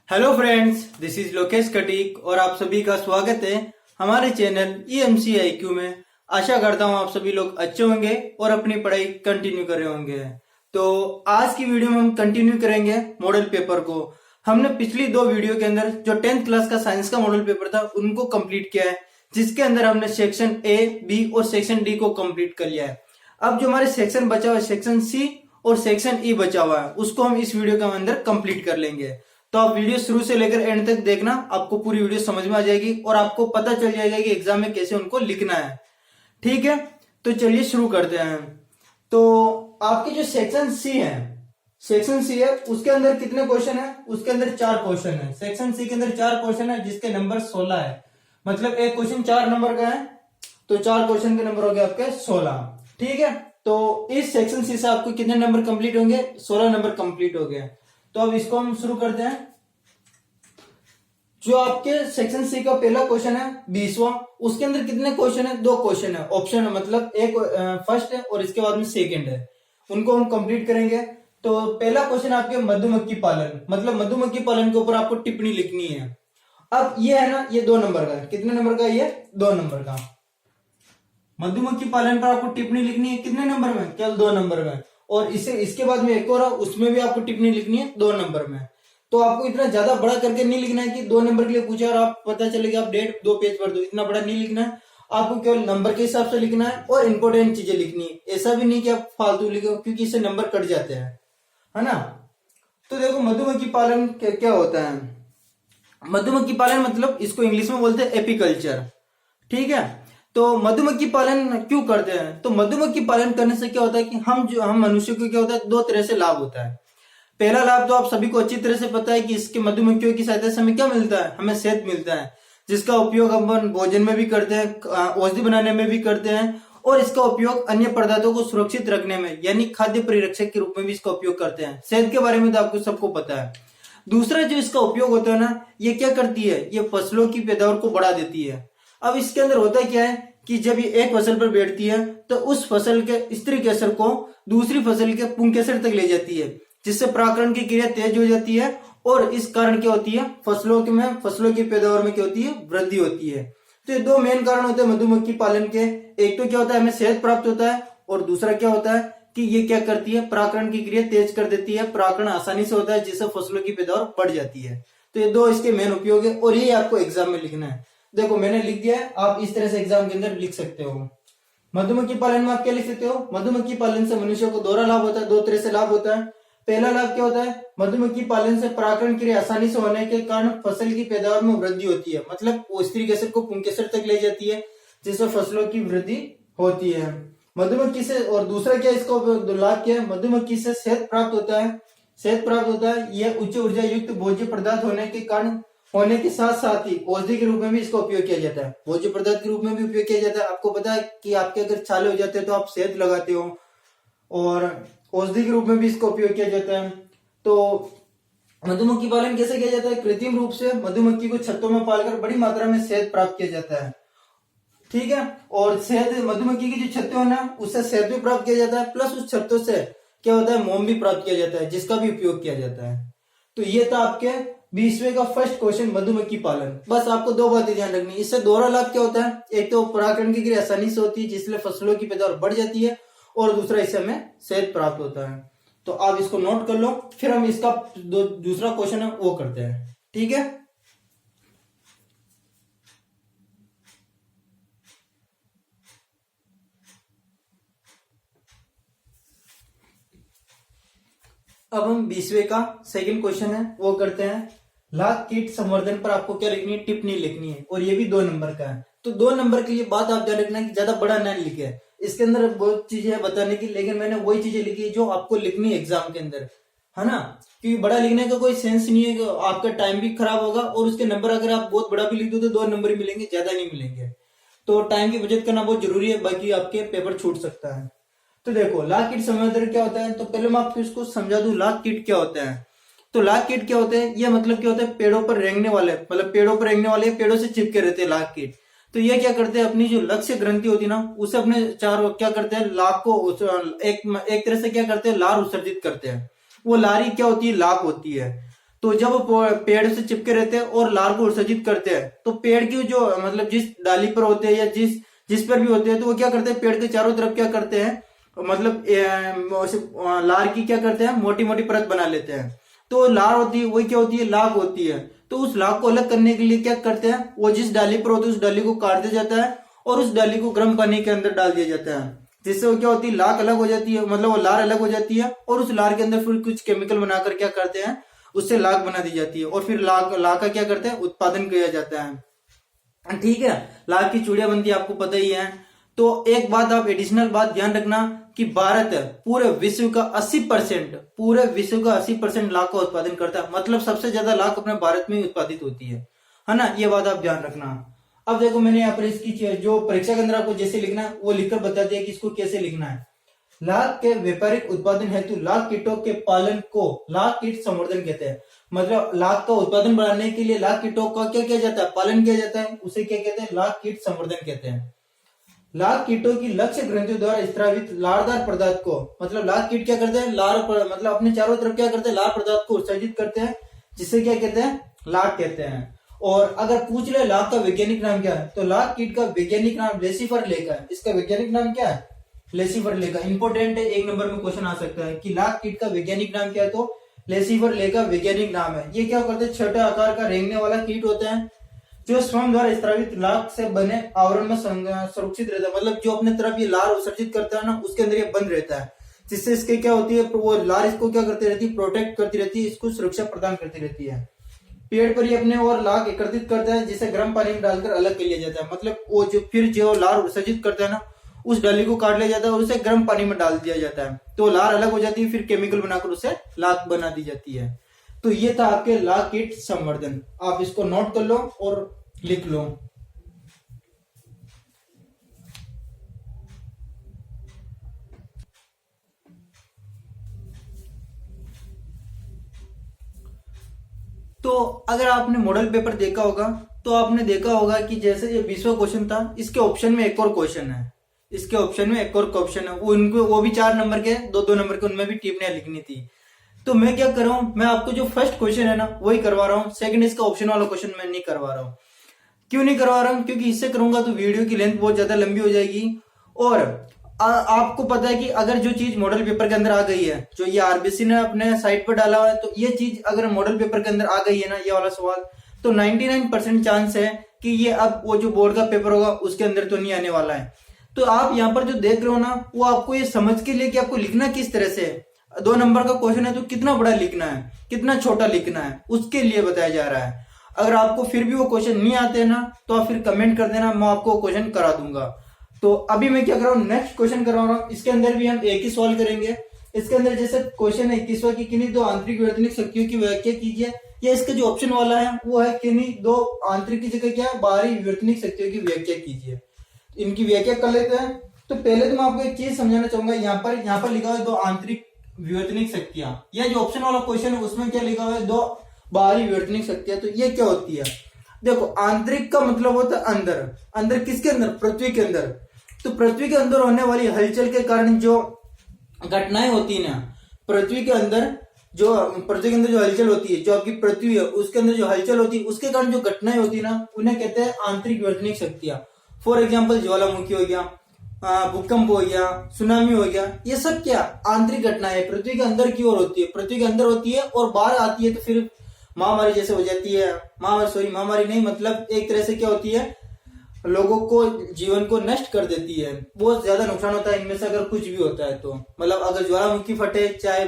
Hello friends, this is Lokesh Katik और आप सभी का स्वागत है हमारे चैनल EMCIQ में। आशा करता हूँ आप सभी लोग अच्छे होंगे और अपनी पढ़ाई कंटिन्यू कर रहे होंगे। तो आज की वीडियो में हम कंटिन्यू करेंगे मॉडल पेपर को। हमने पिछली दो वीडियो के अंदर जो 10th क्लास का साइंस का मॉडल पेपर था उनको कंप्लीट किया है, जिसके अंदर हमने सेक्शन A, B और सेक्शन D को कंप्लीट कर लिया है। अब जो हमारे सेक्शन बचा हुआ है सेक्शन C और सेक्शन E बचा हुआ है, उसको हम इस वीडियो के अंदर कंप्लीट कर लेंगे। तो आप वीडियो शुरू से लेकर एंड तक देखना, आपको पूरी वीडियो समझ में आ जाएगी और आपको पता चल जाएगा कि एग्जाम में कैसे उनको लिखना है। ठीक है, तो चलिए शुरू करते हैं। तो आपकी जो सेक्शन सी है उसके अंदर कितने क्वेश्चन है? उसके अंदर 4 क्वेश्चन है। सेक्शन सी के अंदर 4 क्वेश्चन है जिसके नंबर 16 है। मतलब एक क्वेश्चन 4 नंबर का है, तो 4 क्वेश्चन के नंबर हो गए आपके 16। ठीक है, तो इस सेक्शन सी से आपको कितने नंबर कंप्लीट होंगे? 16 नंबर कंप्लीट हो गए। तो अब इसको हम शुरू करते हैं। जो आपके सेक्शन सी का पहला क्वेश्चन है 20वां, उसके अंदर कितने क्वेश्चन है? 2 क्वेश्चन है, ऑप्शन है, मतलब एक फर्स्ट है और इसके बाद में सेकंड है, उनको हम कंप्लीट करेंगे। तो पहला क्वेश्चन आपके मधुमक्खी पालन, मतलब मधुमक्खी पालन के ऊपर आपको टिप्पणी लिखनी है। अब ये है ना, ये 2 नंबर का है। कितने नंबर का? ये 2 नंबर का। मधुमक्खी पालन पर आपको टिप्पणी लिखनी है कितने नंबर में? केवल 2 नंबर में। और इसके बाद में एक और है, उसमें भी आपको टिप्पणी लिखनी है 2 नंबर में। तो आपको इतना ज्यादा बड़ा करके नहीं लिखना है कि 2 नंबर के लिए पूछा और आप पता चलेगा आप डेट 2 पेज भर दो, इतना बड़ा नहीं लिखना है। आपको केवल नंबर के हिसाब से लिखना है और इंपॉर्टेंट चीजें लिखनी है। ऐसा भी नहीं कि आप फालतू लिखो, क्योंकि इससे नंबर कट जाते हैं, है ना। तो देखो मधुमक्खी पालन क्या होता है। मधुमक्खी पालन मतलब इसको इंग्लिश में बोलते हैं एपीकल्चर। ठीक है, तो मधुमक्खी पालन क्यों करते हैं? तो मधुमक्खी पालन करने से क्या होता है कि हम मनुष्य को क्या होता है, 2 तरह से लाभ होता है। पहला लाभ तो आप सभी को अच्छी तरह से पता है कि इसके मधुमक्खियों की सहायता से हमें क्या मिलता है? हमें शहद मिलता है, जिसका उपयोग हम भोजन में भी करते हैं, औषधि बनाने में भी करते हैं, और इसका उपयोग अन्य पदार्थों को सुरक्षित रखने में यानी खाद्य परिरक्षक के रूप में भी इसका उपयोग करते हैं। शहद के बारे में तो आपको सबको पता है। दूसरा जो इसका उपयोग होता है ना, ये क्या करती है, ये फसलों की पैदावार को बढ़ा देती है। अब इसके अंदर होता क्या है कि जब ये एक फसल पर बैठती है तो उस फसल के स्त्री केसर को दूसरी फसल के पुंकेसर तक ले जाती है, जिससे परागकण की क्रिया तेज हो जाती है और इस कारण क्या होती है, फसलों की पैदावार में क्या होती है, वृद्धि होती है। तो ये 2 मेन कारण होते हैं मधुमक्खी पालन के। एक तो क्या होता है, हमें शहद प्राप्त होता है, और दूसरा क्या होता है कि ये क्या करती है, परागकण की क्रिया तेज कर देती है, परागकण आसानी से होता है, जिससे फसलों की पैदावार बढ़ जाती है। तो ये 2 इसके मेन उपयोग है और ये आपको एग्जाम में लिखना है। देखो मैंने लिख दिया है, आप इस तरह से एग्जाम के अंदर लिख सकते हो। मधुमक्खी पालन में आप क्या लिख सकते हो? मधुमक्खी पालन से मनुष्य को दोहरा लाभ होता है, 2 तरह से लाभ होता है। पहला लाभ क्या होता है, मधुमक्खी पालन से परागकण क्रिया आसानी से होने के कारण फसल की पैदावार में वृद्धि होती है, मतलब वो स्त्री केसर को पुंकेसर तक ले जाती है, जिससे फसलों की वृद्धि होती है मधुमक्खी से। और दूसरा क्या इसका लाभ क्या है, मधुमक्खी से शहद प्राप्त होता है। यह उच्च ऊर्जा युक्त भोज्य पदार्थ होने के साथ साथ ही औषधि के रूप में भी इसका उपयोग किया जाता है। भोज्य पदार्थ के रूप में भी उपयोग किया जाता है। आपको पता है कि आपके अगर छाले हो जाते हैं तो आप शहद लगाते हो, और औषधि के रूप में भी इसका उपयोग किया जाता है। तो मधुमक्खी पालन कैसे किया जाता है? कृत्रिम रूप से मधुमक्खी को छत्तों में पालकर बड़ी मात्रा में शहद प्राप्त किया जाता है। ठीक है, और शहद, मधुमक्खी की जो छत्ते हो ना, उससे शहद भी प्राप्त किया जाता है, प्लस उस छत्तों से क्या होता है, मोम भी प्राप्त किया जाता है, जिसका भी उपयोग किया जाता है। तो ये था आपके 20वें का फर्स्ट क्वेश्चन, मधुमक्खी पालन। बस आपको 2 बातें ध्यान रखनी। इससे दोहरा लाभ क्या होता है, एक तो परागकण की क्रिया आसानी से होती है, जिससे फसलों की पैदावार बढ़ जाती है, और दूसरा इससे हमें शहद प्राप्त होता है। तो आप इसको नोट कर लो, फिर हम इसका दूसरा क्वेश्चन है वो करते हैं। ठीक है, अब हम 20वें का सेकंड क्वेश्चन है वो करते हैं। लाख कीट संवर्धन पर आपको क्या लिखनी है, टिप्पणी लिखनी है, और ये भी 2 नंबर का है। तो 2 नंबर के लिए बात आप ध्यान रखना कि ज्यादा बड़ा ना लिखे। इसके अंदर बहुत चीजें है बताने की, लेकिन मैंने वही चीजें लिखी है जो आपको लिखनी है एग्जाम के अंदर, है ना। क्योंकि बड़ा लिखने का कोई सेंस नहीं है, आपका टाइम भी खराब होगा, और उसके नंबर अगर आप बहुत बड़ा भी लिख दो तो 2 नंबर ही मिलेंगे, ज्यादा नहीं मिलेंगे। तो टाइम की बचत करना बहुत जरूरी है, बाकी आपके पेपर छूट सकता है। तो देखो लाख कीट संवर्धन क्या होता है, तो पहले मैं आपको इसको समझा दूं लाख कीट क्या होता है। तो लाख कीट क्या होते हैं, ये मतलब क्या होता है, पेड़ों पर रेंगने वाले, मतलब पेड़ों से चिपके रहते हैं लाख कीट। तो ये क्या करते हैं, अपनी जो लक्ष्य ग्रंथि होती है ना, उसे अपने चारों क्या करते हैं, लाख को एक तरह से क्या करते हैं, लार उत्सर्जित करते हैं। वो लारी क्या होती है, लाख होती है। तो जब वो पेड़ से चिपके रहते हैं और लार को उत्सर्जित करते हैं, तो पेड़ की जो मतलब जिस डाली पर होते हैं या जिस पर भी होते हैं, तो वो क्या करते हैं, पेड़ के चारों तरफ क्या करते हैं, मतलब लार की क्या करते हैं, मोटी मोटी परत बना लेते हैं। तो लार होती है वही क्या होती है, लाख होती है। तो उस लाख को अलग करने के लिए क्या करते हैं, वो जिस डाली पर होती है उस डाली को काट दिया जाता है और उस डाली को गर्म पानी के अंदर डाल दिया जाता है, जिससे वो क्या होती है, लाख अलग हो जाती है, मतलब वो लार अलग हो जाती है। और उस लार के अंदर फिर कुछ केमिकल बनाकर क्या करते हैं, उससे लाख बना दी जाती है और फिर लाख का क्या करते हैं, उत्पादन किया जाता है। ठीक है, लाख की चूड़ियां बनती है, आपको पता ही है। तो एक बात आप एडिशनल बात ध्यान रखना कि भारत पूरे विश्व का 80% लाख का उत्पादन करता है, मतलब सबसे ज्यादा लाख अपने भारत में उत्पादित होती है ना, ये बात आप ध्यान रखना। अब देखो मैंने यहाँ पर इसकी जो परीक्षा के अंदर आपको जैसे लिखना है वो लिखकर बता दिया कि इसको कैसे लिखना है। लाख के व्यापारिक उत्पादन हेतु लाख कीटों के पालन को लाख कीट संवर्धन कहते हैं। मतलब लाख का उत्पादन बढ़ाने के लिए लाख कीटों का क्या किया जाता है, पालन किया जाता है, उसे क्या कहते हैं, लाख कीट संवर्धन कहते हैं। लाख कीटों की लक्ष्य ग्रंथियों द्वारा स्त्रावित लारदार पदार्थ को, मतलब लाख कीट क्या करते हैं, मतलब अपने चारों तरफ क्या करते हैं, लार पदार्थ को उत्सर्जित करते हैं, जिसे क्या कहते हैं, लाख कहते हैं। और अगर पूछ ले लाख का वैज्ञानिक नाम क्या है, तो लाख कीट का वैज्ञानिक नाम लेसिफर लेका है। इसका वैज्ञानिक नाम क्या है, लेसिफर लेका। इंपोर्टेंट है, एक नंबर में क्वेश्चन आ सकता है कि लाख कीट का वैज्ञानिक नाम क्या है, तो लेसिफर लेका वैज्ञानिक नाम है। ये क्या करते हैं, छोटे आकार का रेंगने वाला कीट होता है जो श्वान द्वारा स्त्रावित लाख से बने आवरण में सुरक्षित रहता है। मतलब जो अपने तरफ ये लार उत्सर्जित करता है ना, उसके अंदर ये बंद रहता है, जिससे इसके क्या होती है, वो लार इसको क्या करती रहती है, प्रोटेक्ट करती रहती है, इसको सुरक्षा प्रदान करती रहती है। पेड़ पर ये अपने और लाख एकत्रित करता है, जिसे गर्म पानी में डालकर अलग कर लिया जाता है। मतलब वो जो लार उत्सर्जित करता है ना, उस डाली को काट लिया जाता है और उसे गर्म पानी में डाल दिया जाता है, तो लार अलग हो जाती है, फिर केमिकल बनाकर उसे लाख बना दी जाती है। तो ये था आपके लाख कीट संवर्धन। आप इसको नोट कर लो और लिख लो। तो अगर आपने मॉडल पेपर देखा होगा तो आपने देखा होगा कि जैसे ये 20वां क्वेश्चन था, इसके ऑप्शन में एक और क्वेश्चन है, इसके ऑप्शन में एक और क्वेश्चन है, वो भी 4 नंबर के, 2-2 नंबर के, उनमें भी टिप्पणियां लिखनी थी। तो मैं क्या कर रहा हूं, मैं आपको जो फर्स्ट क्वेश्चन है ना वही करवा रहा हूँ, सेकंड इसका ऑप्शन वाला क्वेश्चन मैं नहीं करवा रहा हूँ। क्यों नहीं करवा रहा हूँ, क्योंकि इससे करूंगा तो वीडियो की लेंथ बहुत ज्यादा लंबी हो जाएगी। और आपको पता है कि अगर जो चीज मॉडल पेपर के अंदर आ गई है, जो ये आरबीसी ने अपने साइट पर डाला हुआ है, तो ये चीज अगर मॉडल पेपर के अंदर आ गई है ना, ये वाला सवाल, तो 99% चांस है कि ये अब वो जो बोर्ड का पेपर होगा उसके अंदर तो नहीं आने वाला है। तो आप यहाँ पर जो देख रहे हो ना, वो आपको ये समझ के लिए कि आपको लिखना किस तरह से है। 2 नंबर का क्वेश्चन है तो कितना बड़ा लिखना है, कितना छोटा लिखना है, उसके लिए बताया जा रहा है। अगर आपको फिर भी वो क्वेश्चन नहीं आते ना, तो आप फिर कमेंट कर देना, मैं आपको क्वेश्चन करा दूंगा। तो अभी मैं क्या कर रहा हूँ, नेक्स्ट क्वेश्चन करवा रहा हूँ। इसके अंदर भी हम एक ही सवाल करेंगे। इसके अंदर जैसे क्वेश्चन है 21वां की किन्हीं 2 आंतरिक विवर्तनिक शक्तियों की व्याख्या कीजिए, या इसका जो ऑप्शन वाला है वो है किन्हीं 2 आंतरिक की जगह क्या है, बाहरी विवर्तनिक शक्तियों की व्याख्या कीजिए। इनकी व्याख्या कर लेते हैं। तो पहले तो मैं आपको एक चीज समझाना चाहूंगा, यहाँ पर लिखा हुआ है 2 आंतरिक विवर्तनिक शक्तियां, या जो ऑप्शन वाला क्वेश्चन है उसमें क्या लिखा हुआ है, 2 बाहरी विवर्तनिक शक्तियां। तो ये क्या होती है, देखो आंतरिक का मतलब होता है अंदर, अंदर किसके अंदर, पृथ्वी के अंदर। तो पृथ्वी के अंदर होने वाली हलचल के कारण जो घटनाएं होती है ना, पृथ्वी के अंदर जो हलचल होती है, जो आपकी पृथ्वी है उसके अंदर जो हलचल होती है, उसके कारण जो घटनाएं होती है ना, उन्हें कहते हैं आंतरिक विवर्तनिक शक्तियां। फॉर एग्जाम्पल ज्वालामुखी हो गया, भूकंप हो गया, सुनामी हो गया, ये सब क्या आंतरिक घटनाएं पृथ्वी के अंदर की ओर होती है, पृथ्वी के अंदर होती है और बाहर आती है तो फिर महामारी जैसे हो जाती है। महामारी नहीं, मतलब एक तरह से क्या होती है, लोगों को जीवन को नष्ट कर देती है, बहुत ज्यादा नुकसान होता है इनमें से अगर कुछ भी होता है तो। मतलब अगर ज्वालामुखी फटे, चाहे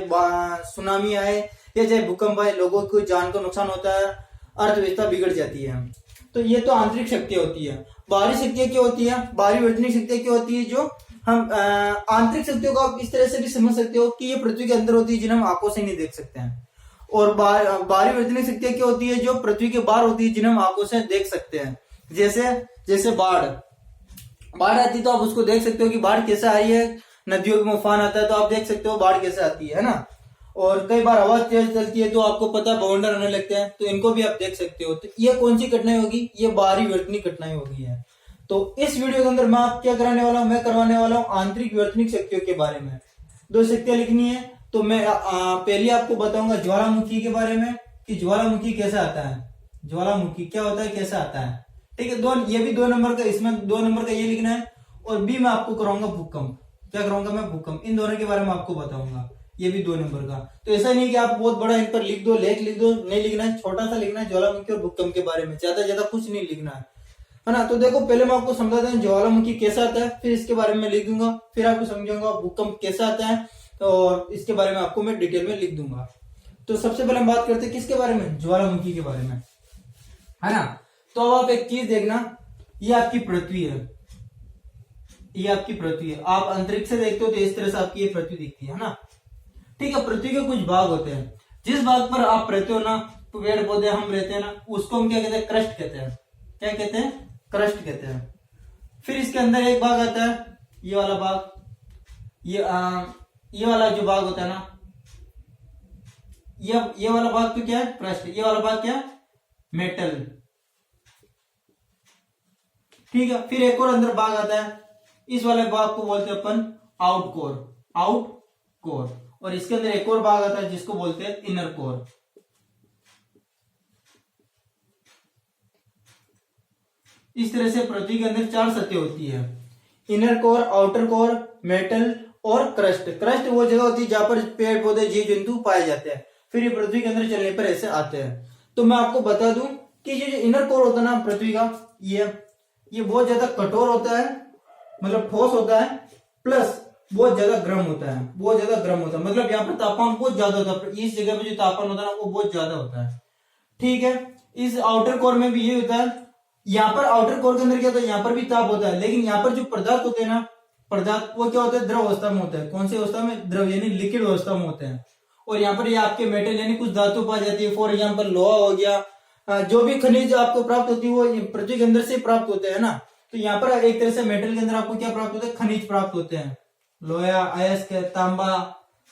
सुनामी आए या चाहे भूकंप आए, लोगों को जान का नुकसान होता है, अर्थव्यवस्था बिगड़ जाती है। तो ये तो आंतरिक शक्तियां होती है। बाहरी शक्तियां क्या होती है, बाहरी विवर्तनिक शक्तियां क्या होती है, जो हम आंतरिक शक्तियों को आप इस तरह से भी समझ सकते हो कि ये पृथ्वी के अंदर होती है, जिन्हें हम आंखों से नहीं देख सकते हैं। और बाहरी विवर्तनिक शक्तियां क्या होती है, जो पृथ्वी के बाहर होती है, जिन्हें हम आंखों से देख सकते हैं। जैसे बाढ़ आती है तो आप उसको देख सकते हो कि बाढ़ कैसे आ रही है, नदियों में उफान आता है तो आप देख सकते हो बाढ़ कैसे आती है ना। और कई बार हवा तेज चलती है तो आपको पता है बवंडर आने लगते हैं, तो इनको भी आप देख सकते हो। तो ये कौन सी घटनाएं होगी, ये बाहरी विवर्तनिक घटनाएं होगी है। तो इस वीडियो के अंदर मैं आप क्या कराने वाला हूं, मैं करवाने वाला हूं आंतरिक विवर्तनिक शक्तियों के बारे में। 2 शक्तियां लिखनी है। तो मैं पहले आपको बताऊंगा ज्वालामुखी के बारे में, कि ज्वालामुखी कैसा आता है, ज्वालामुखी क्या होता है, कैसा आता है। ठीक है, ये भी 2 नंबर का, इसमें 2 नंबर का ये लिखना है। और बी में आपको कराऊंगा भूकंप, क्या कराऊंगा मैं, भूकंप। इन दोनों के बारे में आपको बताऊंगा, ये भी 2 नंबर का। तो ऐसा नहीं कि आप बहुत बड़ा इन पर लिख दो, लेख लिख दो, नहीं लिखना है, छोटा सा लिखना है ज्वालामुखी और भूकंप के बारे में, ज्यादा कुछ नहीं लिखना है ना। तो देखो पहले मैं आपको समझाता हूँ ज्वालामुखी कैसा आता है, फिर इसके बारे में लिख दूंगा, फिर आपको समझाऊंगा भूकंप कैसा आता है, और इसके बारे में आपको मैं डिटेल में लिख दूंगा। तो सबसे पहले हम बात करते हैं किसके बारे में, ज्वालामुखी के बारे में, है ना। तो अब आप एक चीज देखना, ये आपकी पृथ्वी है, ये आपकी पृथ्वी है। आप अंतरिक्ष से देखते हो तो इस तरह से आपकी ये पृथ्वी दिखती है ना। ठीक है, पृथ्वी के कुछ भाग होते हैं, जिस भाग पर आप रहते हो ना, तो पेड़ पौधे हम रहते हैं ना, उसको हम क्या कहते हैं, क्रस्ट कहते हैं। क्या कहते हैं, क्रस्ट कहते हैं। फिर इसके अंदर एक भाग आता है, ये वाला भाग, ये वाला जो भाग होता है ना, ये वाला भाग तो क्या है, क्रस्ट। ये वाला भाग क्या, मेटल। ठीक है, फिर एक और अंदर भाग आता है, इस वाले भाग को बोलते हैं अपन आउट कोर, आउट कोर। और इसके अंदर एक और भाग आता है जिसको बोलते हैं इनर कोर। इस तरह से पृथ्वी के अंदर 4 सतह होती है, inner core, outer core, metal और क्रस्ट। क्रस्ट वो जगह होती है जहां पर पेड़ पौधे जीव जंतु पाए जाते हैं, फिर ये पृथ्वी के अंदर चलने पर ऐसे आते हैं। तो मैं आपको बता दूं कि ये जो इनर कोर होता है ना पृथ्वी का, ये बहुत ज्यादा कठोर होता है, मतलब ठोस होता है, प्लस बहुत ज्यादा गर्म होता है, बहुत ज्यादा गर्म होता है। मतलब यहाँ पर तापमान बहुत ज्यादा होता है, इस जगह पे जो तापमान होता है ना वो बहुत ज्यादा होता है। ठीक है, इस आउटर कोर में भी ये होता है। यहाँ पर आउटर कोर के अंदर क्या होता है, यहाँ पर भी ताप होता है, लेकिन यहाँ पर जो पदार्थ होते हैं ना, पदार्थ वो क्या होता है, द्रव अवस्था में होता है। कौन सी अवस्था में, द्रव यानी लिक्विड अवस्था में होते हैं। और यहाँ पर ये आपके मेटल यानी कुछ धातु पाई जाती है, फॉर एग्जाम्पल लोहा हो गया, जो भी खनिज आपको प्राप्त होती है वो पृथ्वी के अंदर से प्राप्त होते हैं ना। तो यहाँ पर एक तरह से मेटल के अंदर आपको क्या प्राप्त होता है, खनिज प्राप्त होते हैं, लोहा, अयस्क, तांबा,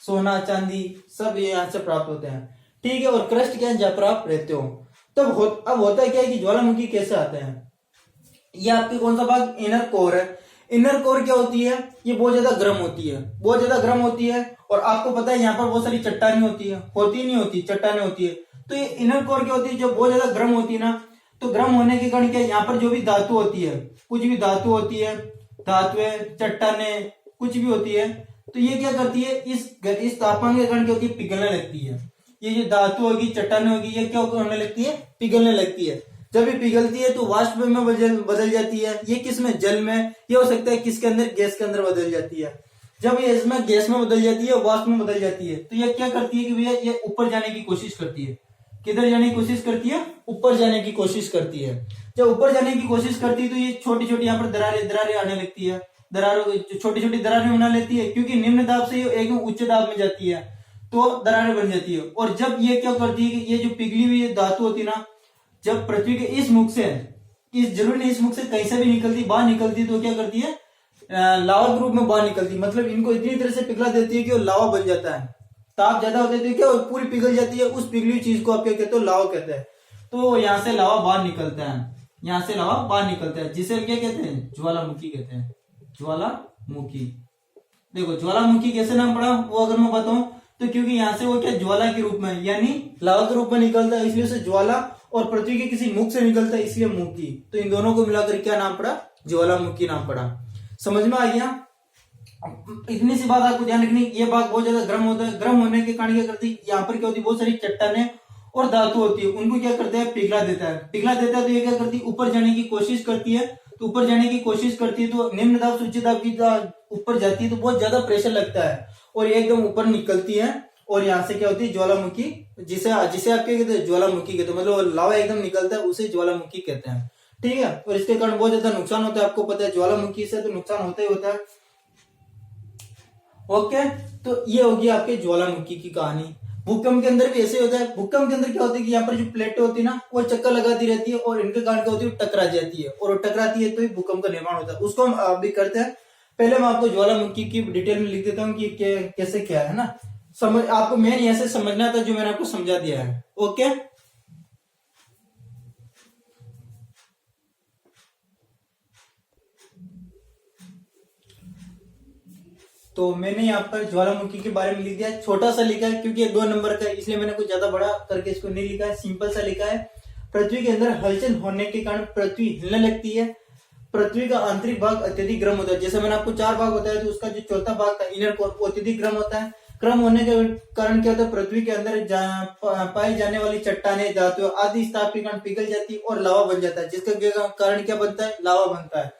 सोना, चांदी, सब ये यहाँ से प्राप्त होते हैं। ठीक है, और क्रस्ट क्या है, जहां पर आप रहते हो। अब होता है क्या है कि ज्वालामुखी कैसे आते हैं, ये आपकी कौन सा भाग, इनर कोर है। इनर कोर क्या होती है, ये बहुत ज्यादा गर्म होती है, बहुत ज्यादा गर्म होती है। और आपको पता है यहाँ पर बहुत सारी चट्टानी होती है, होती नहीं होती, चट्टाने होती है। तो ये इनर कोर क्या होती है, जो बहुत ज्यादा गर्म होती है ना, तो गर्म होने के कारण क्या, यहाँ पर जो भी धातु होती है, कुछ भी धातु होती है, धातुएं, चट्टाने, कुछ भी होती है, तो ये क्या करती है, इस तापमान के कारण क्या होती है, पिघलने लगती है। ये जो धातु होगी, चट्टाने होगी, ये क्या होने लगती है, पिघलने लगती है। जब ये पिघलती है तो वाष्प में बदल जाती है। ये किस में, जल में, ये हो सकता है किसके अंदर, गैस के अंदर बदल जाती है। जब ये इसमें गैस में बदल जाती है, वाष्प में बदल जाती है, तो ये क्या करती है कि भैया ये ऊपर जाने की कोशिश करती है। किधर जाने की कोशिश करती है, ऊपर जाने की कोशिश करती है। जब ऊपर जाने की कोशिश करती है तो ये छोटी छोटी यहाँ पर दरारें आने लगती है, छोटी छोटी दरारें बना लेती है, क्योंकि निम्न दाब से एकदम उच्च दाब में जाती है तो दरारें बन जाती है। और जब ये क्या करती है कि ये जो पिघली हुई धातु होती है ना, जब पृथ्वी के इस मुख से, इस जरूर नहीं, इस मुख से कहीं से भी निकलती, बाहर निकलती, तो क्या करती है, लावा के रूप में बाहर निकलती। मतलब इनको इतनी तरह से पिघला देती है कि वो लावा बन जाता है। ताप ज्यादा होता है तो क्या पूरी पिघल जाती है, उस पिघली हुई चीज को आप क्या कहते हो, लावा कहते हैं। तो यहाँ से लावा बाहर निकलता है, यहाँ से लावा बाहर निकलता है, जिसे क्या कहते हैं, ज्वालामुखी कहते हैं, ज्वालामुखी। देखो ज्वालामुखी कैसे नाम पड़ा, वो अगर मैं बताऊं तो क्योंकि यहाँ से वो क्या, ज्वाला के रूप में यानी लावा के रूप में निकलता है, इसलिए उसे ज्वाला, और पृथ्वी के किसी मुख से निकलता है इसलिए मुखी। तो इन दोनों को मिलाकर क्या नाम पड़ा, ज्वालामुखी नाम पड़ा। समझ में आ गया। इतनी सी बात आपको ध्यान रखनी, ये भाग बहुत ज्यादा गर्म होता है, गर्म होने के कारण क्या करती है, यहाँ पर क्या होती है, बहुत सारी चट्टाने और धातु होती है, उनको क्या करते हैं, पिघला देता है। पिघला देता है तो ये क्या करती है, ऊपर जाने की कोशिश करती है। तो ऊपर जाने की कोशिश करती है तो निम्न दाब से उच्च दाब की ऊपर जाती है तो बहुत ज्यादा प्रेशर लगता है और ये एकदम ऊपर निकलती है। और यहाँ से क्या होती है, ज्वालामुखी, जिसे आप क्या कहते हैं, ज्वालामुखी कहते हैं। मतलब लावा एकदम निकलता है उसे ज्वालामुखी कहते हैं। ठीक है, और इसके कारण बहुत ज्यादा नुकसान होता है, आपको पता है ज्वालामुखी से तो नुकसान होता ही होता है। ओके, तो ये होगी आपके ज्वालामुखी की कहानी। भूकंप के अंदर भी ऐसे होता है। भूकंप के अंदर क्या होता है कि यहाँ पर जो प्लेटें होती है ना, वो चक्कर लगाती रहती है और इनके कारण क्या होती है, टकरा जाती है, और टकराती है तो ही भूकंप का निर्माण होता है। उसको हम अभी करते हैं। पहले मैं आपको ज्वालामुखी की डिटेल में लिख देता हूँ कि कैसे क्या है ना, समझ आपको मेन ऐसे समझना था जो मैंने आपको समझा दिया है। ओके, तो मैंने यहाँ पर ज्वालामुखी के बारे में लिख दिया, छोटा सा लिखा है क्योंकि ये 2 नंबर का है, इसलिए मैंने कुछ ज्यादा बड़ा करके इसको नहीं लिखा है, सिंपल सा लिखा है। पृथ्वी के अंदर हलचल होने के कारण पृथ्वी हिलने लगती है। पृथ्वी का आंतरिक भाग अत्यधिक गर्म होता है, जैसे मैंने आपको 4 भाग बताया, तो उसका जो चौथा भाग था इनर कोर वो अत्यधिक गर्म होता है। गर्म होने के कारण क्या होता है, पृथ्वी के अंदर पाई जाने वाली चट्टाने, धातु आदि इस ताप के कारण पिघल जाती है और लावा बन जाता है, जिसका कारण क्या बनता है, लावा बनता है।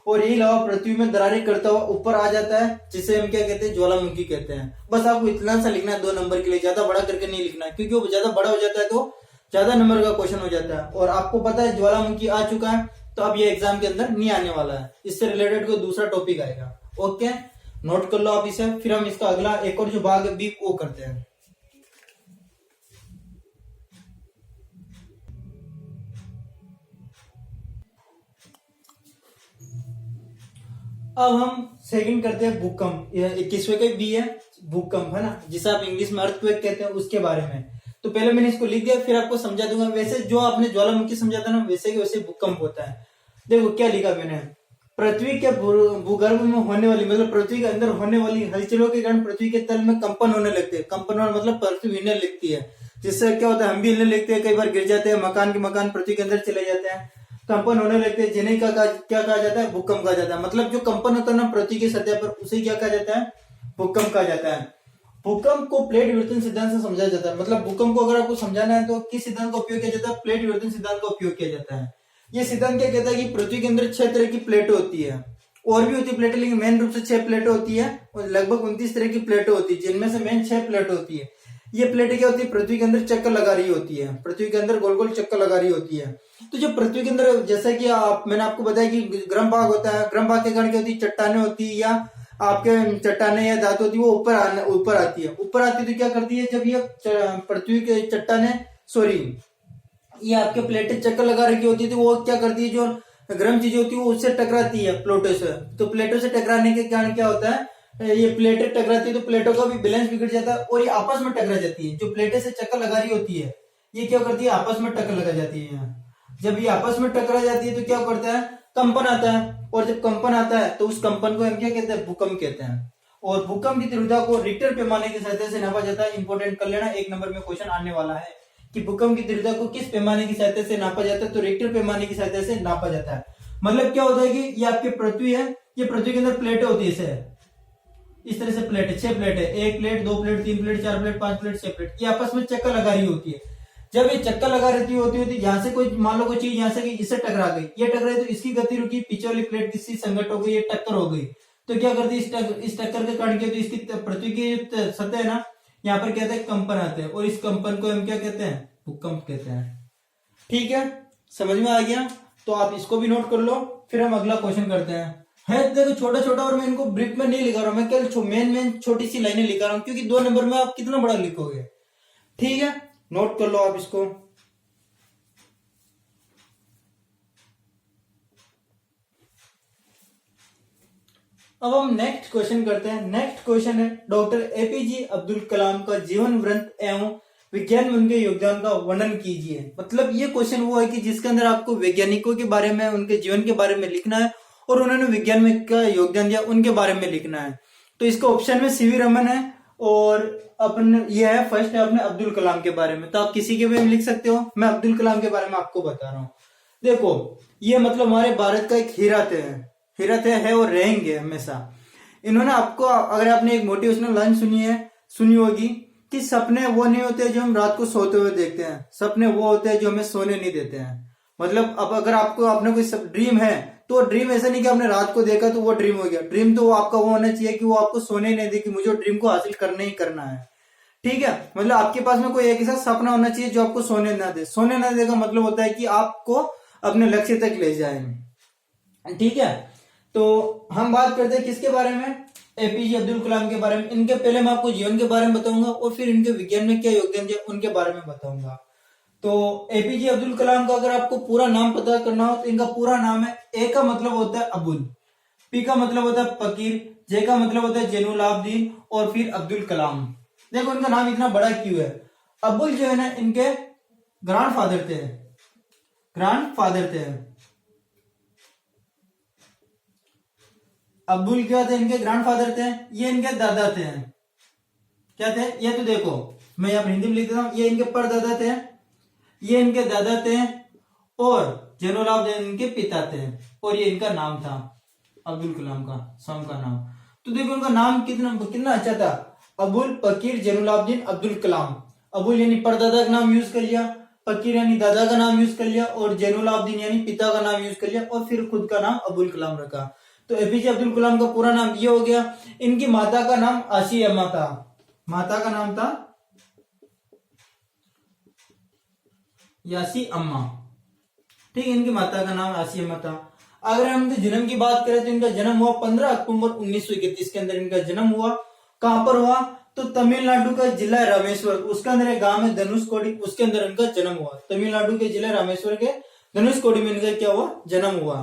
और यही लावा पृथ्वी में दरारें करता हुआ ऊपर आ जाता है, जिसे हम क्या कहते हैं, ज्वालामुखी कहते हैं। बस आपको इतना सा लिखना है 2 नंबर के लिए, ज्यादा बड़ा करके नहीं लिखना है, क्योंकि वो ज्यादा बड़ा हो जाता है तो ज्यादा नंबर का क्वेश्चन हो जाता है। और आपको पता है ज्वालामुखी आ चुका है, तो अब ये एग्जाम के अंदर नहीं आने वाला है, इससे रिलेटेड कोई दूसरा टॉपिक आएगा। ओके, नोट कर लो आप इसे। फिर हम इसका अगला एक और जो भाग है बी वो करते हैं। अब हम सेकंड करते हैं भूकंप, 21वें का बी है भूकंप, है ना, जिसे आप इंग्लिश में अर्थक्वेक कहते हैं, उसके बारे में। तो पहले मैंने इसको लिख दिया, फिर आपको समझा दूंगा। वैसे जो आपने ज्वालामुखी समझा था ना, वैसे के वैसे भूकंप होता है। देखो क्या लिखा मैंने, पृथ्वी के भूगर्भ में होने वाली, मतलब पृथ्वी के अंदर होने वाली हलचलों के कारण पृथ्वी के तल में कंपन होने लगते हैं। कंपन होने मतलब पृथ्वी हिलने लगती है, जिससे क्या होता है, हम भी हिलने लगते हैं, कई बार गिर जाते हैं, मकान के मकान पृथ्वी के अंदर चले जाते हैं, कंपन होने लगते हैं, जिन्हें क्या कहा जाता है, भूकंप कहा जाता है। मतलब जो कंपन होता है ना पृथ्वी की सतह पर, उसे क्या कहा जाता है, भूकंप कहा जाता है। भूकंप को प्लेट विवर्तन सिद्धांत से समझा जाता है। मतलब भूकंप को अगर आपको समझाना है तो किस सिद्धांत का उपयोग किया जाता है, प्लेट विवर्तन सिद्धांत का उपयोग किया जाता है। ये सिद्धांत क्या कहता है कि पृथ्वी के अंदर 6 तरह की प्लेटें होती है, और भी होती है प्लेटें, लेकिन मेन रूप से 6 प्लेटें होती है, और लगभग 29 तरह की प्लेटें होती है, जिनमें से मेन 6 प्लेटें होती है। ये प्लेटें क्या होती है, पृथ्वी के अंदर चक्कर लगा रही होती है, पृथ्वी के अंदर गोल गोल चक्कर लगा रही होती है। तो जो पृथ्वी के अंदर, जैसा कि मैंने आपको बताया कि गर्म भाग होता है, गर्म भाग के कारण क्या होती है, चट्टाने होती है, या आपके चट्टाने या धातु होती है, वो ऊपर आती है। ऊपर आती है तो क्या करती है, जब ये पृथ्वी के चट्टाने, सॉरी, ये आपके प्लेटें चक्कर लगा रखी होती है, तो वो क्या करती है, जो गर्म चीजें होती है वो उससे टकराती है, प्लेटों से। तो प्लेटों से टकराने के कारण क्या होता है, ये प्लेटें टकराती है तो प्लेटों का भी बैलेंस बिगड़ जाता है, और ये आपस में टकरा जाती है। जो प्लेटें से चक्कर लगा रही होती है, ये क्या करती है, आपस में टक्कर लगा जाती है। यहाँ जब ये आपस में टकरा जाती है तो क्या करता है, कंपन आता है, और जब कंपन आता है तो उस कंपन को हम क्या कहते हैं, भूकंप कहते हैं। और भूकंप की तीव्रता को रिक्टर पैमाने की सहायता से नापा जाता है। इंपॉर्टेंट कर लेना, 1 नंबर में क्वेश्चन आने वाला है कि भूकंप की तीव्रता को किस पैमाने की सहायता से नापा जाता है, तो रिक्टर पैमाने की सहायता से नापा जाता है। मतलब क्या होता है कि ये आपकी पृथ्वी है, ये पृथ्वी के अंदर प्लेटें होती है, इस तरह से प्लेट, 6 प्लेट है, 1 plate, 2 plate, 3 plate, 4 plate, 5 plate, 6 plate, ये आपस में चक्कर लगा रही होती है। जब ये चक्कर लगा रहती होती यहाँ से कोई, मान लो कोई चीज यहाँ से इससे टकरा गई, ये टकराई तो इसकी गति रुकी, पीछे वाली प्लेट किसी संगत हो गई, ये टक्कर हो गई, तो क्या करती है, इस टक्कर के कारण क्या, तो इसकी पृथ्वी की सतह है ना, यहाँ पर कहते हैं कंपन आते हैं, और इस कंपन को हम क्या कहते हैं, भूकंप कहते हैं। ठीक है, समझ में आ गया, तो आप इसको भी नोट कर लो। फिर हम अगला क्वेश्चन करते हैं। देखो छोटा छोटा, और मैं इनको ब्रीफ में नहीं लिखा रहा हूं, मैं केवल मेन छोटी सी लाइनें लिखा रहा हूं, क्योंकि 2 नंबर में आप कितना बड़ा लिखोगे। ठीक है, नोट कर लो आप इसको। अब हम नेक्स्ट क्वेश्चन करते हैं। नेक्स्ट क्वेश्चन है, डॉक्टर एपीजे अब्दुल कलाम का जीवन वृत्त एवं विज्ञान में उनके योगदान का वर्णन कीजिए। मतलब ये क्वेश्चन वो है कि जिसके अंदर आपको वैज्ञानिकों के बारे में, उनके जीवन के बारे में लिखना है, और उन्होंने विज्ञान में क्या योगदान दिया उनके बारे में लिखना है। तो इसका ऑप्शन में सीवी रमन है, और अपन ये है फर्स्ट है अपने अब्दुल कलाम के बारे में। तो आप किसी के भी लिख सकते हो, मैं अब्दुल कलाम के बारे में आपको बता रहा हूँ। देखो ये मतलब हमारे भारत का एक हीरा है और रहेंगे हमेशा। इन्होंने आपको, अगर आपने एक मोटिवेशनल लाइन सुनी होगी कि सपने वो नहीं होते जो हम रात को सोते हुए देखते हैं, सपने वो होते हैं जो हमें सोने नहीं देते हैं। मतलब अब अगर आपको अपने कोई ड्रीम है, तो ड्रीम ऐसा नहीं कि आपने रात को देखा तो वो ड्रीम हो गया। ड्रीम तो वो आपका वो होना चाहिए कि वो आपको सोने ही नहीं दे, कि मुझे ड्रीम को हासिल करना ही करना है। ठीक है, मतलब आपके पास में कोई एक ऐसा सपना होना चाहिए जो आपको सोने ना दे। सोने ना देगा मतलब होता है कि आपको अपने लक्ष्य तक ले जाए। ठीक है, तो हम बात करते हैं किसके बारे में, एपीजे अब्दुल कलाम के बारे में। इनके पहले मैं आपको जीवन के बारे में बताऊंगा, और फिर इनके विज्ञान में क्या योगदान दिया उनके बारे में बताऊंगा। तो एपीजे अब्दुल कलाम का अगर आपको पूरा नाम पता करना हो, तो इनका पूरा नाम है, ए का मतलब होता है अबुल, पी का मतलब होता है फकीर, जे का मतलब होता है जैनुलाब्दीन, और फिर अब्दुल कलाम। देखो इनका नाम इतना बड़ा क्यों है। अबुल जो है ना, इनके ग्रैंडफादर थे। अब्दुल क्या थे, इनके ग्रैंडफादर थे, ये इनके दादा थे। क्या थे ये, तो देखो मैं यहाँ पर हिंदी में लिख देता हूँ, ये इनके परदादा थे, ये इनके दादा थे, और जैनुलाब्दीन इनके पिता थे, और ये इनका नाम था अब्दुल कलाम का, सम का नाम। तो देखो उनका नाम कितना कितना अच्छा था, अबुल फकीर जैनुलाब्दीन अब्दुल कलाम। अबुल यानी परदादा का नाम यूज कर लिया, फकीर यानी दादा का नाम यूज कर लिया, और जैनुलाब्दीन यानी पिता का नाम यूज कर लिया, और फिर खुद का नाम अबुल कलाम रखा। तो एपीजे अब्दुल कलाम का पूरा नाम ये हो गया। इनकी माता का नाम आसी अम्मा था, माता का नाम था यासी अम्मा। ठीक है, इनकी माता का नाम आसी अम्मा था। अगर हम इनके जन्म की बात करें तो इनका जन्म हुआ 15 अक्टूबर 1931 के अंदर इनका जन्म हुआ। कहां पर हुआ, तो तमिलनाडु का जिला रामेश्वर, उसके अंदर एक गांव है धनुषकोडी, उसके अंदर इनका जन्म हुआ। तमिलनाडु के जिला रामेश्वर के धनुषकोडी में इनका क्या हुआ, जन्म हुआ।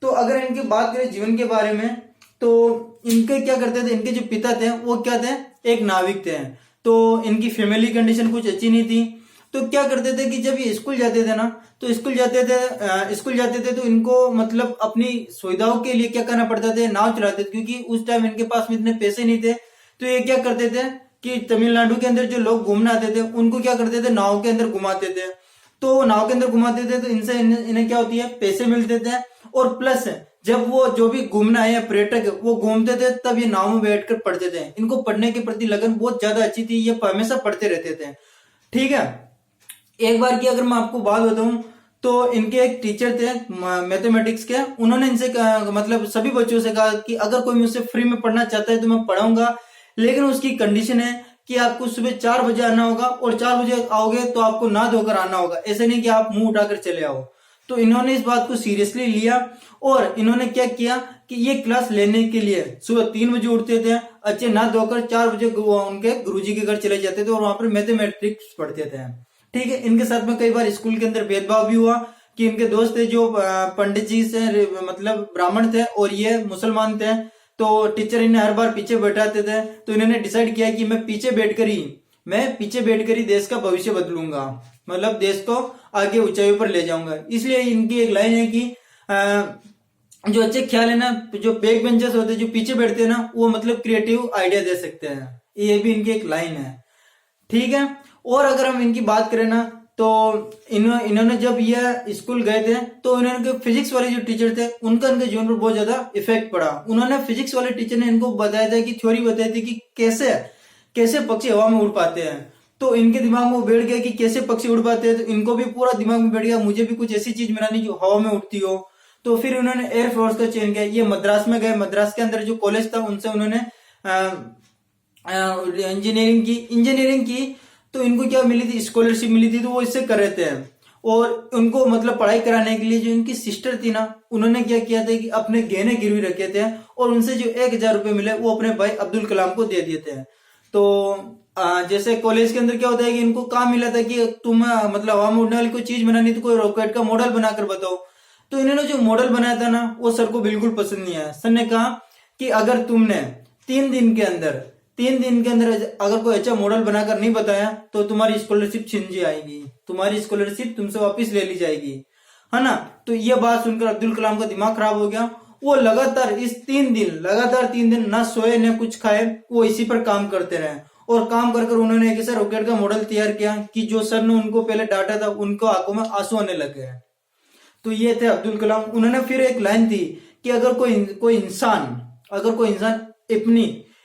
तो अगर इनकी बात करें जीवन के बारे में, तो इनके क्या करते थे, इनके जो पिता थे वो क्या थे, एक नाविक थे। तो इनकी फैमिली कंडीशन कुछ अच्छी नहीं थी। तो क्या करते थे कि जब ये स्कूल जाते थे ना, तो स्कूल जाते थे तो इनको मतलब अपनी सुविधाओं के लिए क्या करना पड़ता था, नाव चलाते थे, क्योंकि उस टाइम इनके पास में इतने पैसे नहीं थे। तो ये क्या करते थे कि तमिलनाडु के अंदर जो लोग घूमने आते थे उनको क्या करते थे, नाव के अंदर घुमाते थे। तो नाव के अंदर घुमाते थे तो इनसे इन्हें क्या होती है, पैसे मिलते थे। और प्लस जब वो जो भी घूमने आए पर्यटक वो घूमते थे, तब ये नाव में बैठकर पढ़ते थे। इनको पढ़ने के प्रति लगन बहुत ज्यादा अच्छी थी, ये हमेशा पढ़ते रहते थे। ठीक है, एक बार की अगर मैं आपको बात बताऊं, तो इनके एक टीचर थे मैथमेटिक्स के, उन्होंने इनसे मतलब सभी बच्चों से कहा कि अगर कोई मुझसे फ्री में पढ़ना चाहता है तो मैं पढ़ाऊंगा, लेकिन उसकी कंडीशन है कि आपको सुबह 4 बजे आना होगा, और 4 बजे आओगे तो आपको नहा धोकर आना होगा, ऐसे नहीं कि आप मुंह उठाकर चले आओ। तो इन्होंने इस बात को सीरियसली लिया, और इन्होंने क्या किया कि ये क्लास लेने के लिए सुबह 3 बजे उठते थे, अच्छे नहा धोकर 4 बजे उनके गुरुजी के घर चले जाते थे, और वहां पर मैथमेटिक्स पढ़ते थे। ठीक है, इनके साथ में कई बार स्कूल के अंदर भेदभाव भी हुआ कि इनके दोस्त थे जो पंडित जी से मतलब ब्राह्मण थे और ये मुसलमान थे। तो टीचर इन्हें हर बार पीछे बैठाते थे। तो इन्होंने डिसाइड किया कि मैं पीछे बैठकर ही देश का भविष्य बदलूंगा, मतलब देश को आगे ऊंचाई पर ले जाऊंगा। इसलिए इनकी एक लाइन है कि जो अच्छे ख्याल है ना, जो बैक बेंचर्स होते हैं, जो पीछे बैठते हैं ना, वो मतलब क्रिएटिव आइडिया दे सकते हैं। ये भी इनकी एक लाइन है। ठीक है, और अगर हम इनकी बात करें ना, तो इन्होंने जब ये स्कूल गए थे तो इन्होंने फिजिक्स वाले जो टीचर थे उनका इनके जीवन पर बहुत ज्यादा इफेक्ट पड़ा। उन्होंने फिजिक्स वाले टीचर ने इनको बताया था कि थ्योरी बताई थी कि कैसे पक्षी हवा में उड़ पाते हैं। तो इनके दिमाग में बैठ गया कि कैसे पक्षी उड़ पाते हैं, तो इनको भी पूरा दिमाग में बैठ गया मुझे भी कुछ ऐसी चीज बनानी जो हवा में उड़ती हो। तो फिर उन्होंने एयरफोर्स का चयन किया। ये मद्रास में गए, मद्रास के अंदर जो कॉलेज था उनसे उन्होंने इंजीनियरिंग की। तो इनको क्या मिली थी, स्कॉलरशिप मिली थी, तो वो इससे कर रहे थे। और उनको मतलब पढ़ाई कराने के लिए जो इनकी सिस्टर थी ना, उन्होंने क्या किया था कि अपने गहने गिरवी रखे थे, और उनसे जो 1000 रुपए मिले वो अपने भाई अब्दुल कलाम को दे दिए थे। तो जैसे कॉलेज के अंदर क्या होता है कि इनको काम मिला था कि तुम मतलब हवा में उड़ने वाली कोई चीज बनानी, तो कोई रॉकेट का मॉडल बनाकर बताओ। तो इन्होंने जो मॉडल बनाया था ना, वो सर को बिल्कुल पसंद नहीं आया। सर ने कहा कि अगर तुमने 3 दिन के अंदर अगर कोई अच्छा मॉडल बनाकर नहीं बताया तो तुम्हारी स्कॉलरशिप छिन जाएगी, तुम्हारी स्कॉलरशिप तुमसे वापस ले ली जाएगी, है ना। तो ये बात सुनकर अब्दुल कलाम का दिमाग खराब हो गया। वो लगातार 3 दिन ना सोए न कुछ खाए, वो इसी पर काम करते रहे। और काम कर उन्होंने एक ऐसा रॉकेट का मॉडल तैयार किया कि जो सर ने उनको पहले डांटा था उनको आंखों में आंसू आने लगे। तो ये थे अब्दुल कलाम। उन्होंने फिर एक लाइन थी कि अगर कोई इंसान अपनी